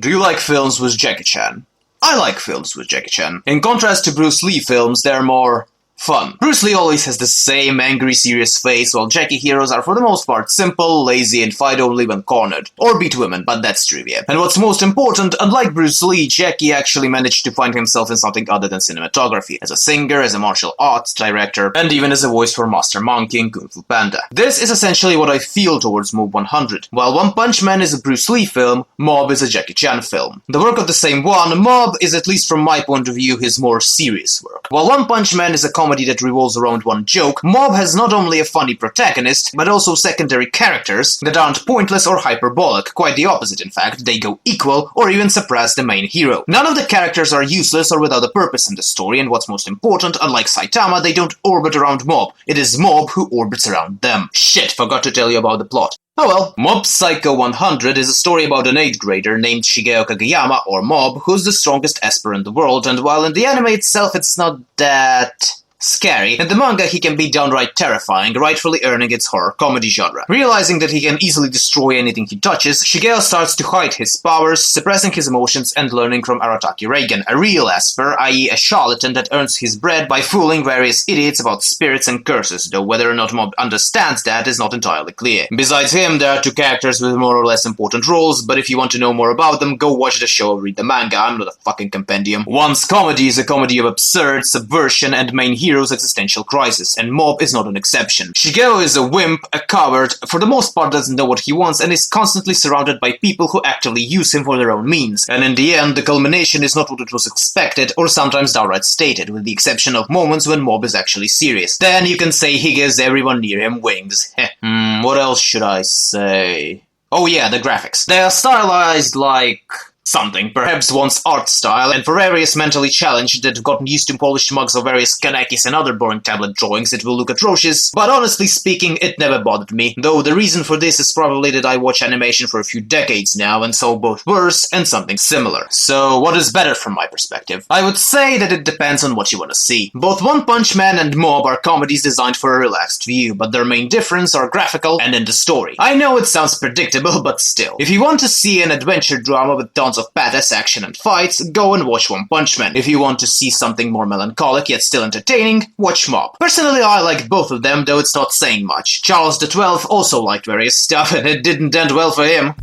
Do you like films with Jackie Chan? I like films with Jackie Chan. In contrast to Bruce Lee films, they're more fun. Bruce Lee always has the same angry, serious face, while Jackie heroes are for the most part simple, lazy, and fight only when cornered. Or beat women, but that's trivia. And what's most important, unlike Bruce Lee, Jackie actually managed to find himself in something other than cinematography. As a singer, as a martial arts director, and even as a voice for Master Monkey in Kung Fu Panda. This is essentially what I feel towards Mob 100. While One Punch Man is a Bruce Lee film, Mob is a Jackie Chan film. The work of the same one, Mob is, at least from my point of view, his more serious work. While One Punch Man is a comedy that revolves around one joke, Mob has not only a funny protagonist, but also secondary characters that aren't pointless or hyperbolic, quite the opposite in fact, they go equal or even surpass the main hero. None of the characters are useless or without a purpose in the story, and what's most important, unlike Saitama, they don't orbit around Mob, it is Mob who orbits around them. Shit, forgot to tell you about the plot. Oh well. Mob Psycho 100 is a story about an 8th grader named Shigeo Kageyama, or Mob, who's the strongest esper in the world, and while in the anime itself it's not that scary, in the manga he can be downright terrifying, rightfully earning its horror comedy genre. Realizing that he can easily destroy anything he touches, Shigeo starts to hide his powers, suppressing his emotions and learning from Arataki Reigen, a real esper, i.e. a charlatan that earns his bread by fooling various idiots about spirits and curses, though whether or not Mob understands that is not entirely clear. Besides him, there are 2 characters with more or less important roles, but if you want to know more about them, go watch the show or read the manga, I'm not a fucking compendium. One's comedy is a comedy of absurd, subversion, and main hero's existential crisis, and Mob is not an exception. Shigeo is a wimp, a coward, for the most part doesn't know what he wants, and is constantly surrounded by people who actively use him for their own means. And in the end, the culmination is not what it was expected, or sometimes downright stated, with the exception of moments when Mob is actually serious. Then you can say he gives everyone near him wings. What else should I say? Oh yeah, the graphics. They are stylized like something, perhaps one's art style, and for various mentally challenged that have gotten used to polished mugs of various kanekis and other boring tablet drawings, it will look atrocious, but honestly speaking, it never bothered me, though the reason for this is probably that I watch animation for a few decades now, and saw both worse and something similar. So what is better from my perspective? I would say that it depends on what you want to see. Both One Punch Man and Mob are comedies designed for a relaxed view, but their main difference are graphical and in the story. I know it sounds predictable, but still. If you want to see an adventure drama with tons of badass action and fights, go and watch One Punch Man. If you want to see something more melancholic yet still entertaining, watch Mob. Personally, I like both of them, though it's not saying much. Charles XII also liked various stuff, and it didn't end well for him.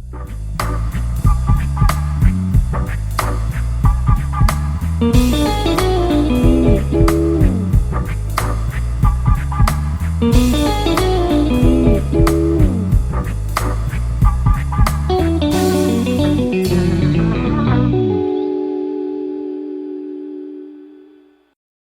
Mm-hmm.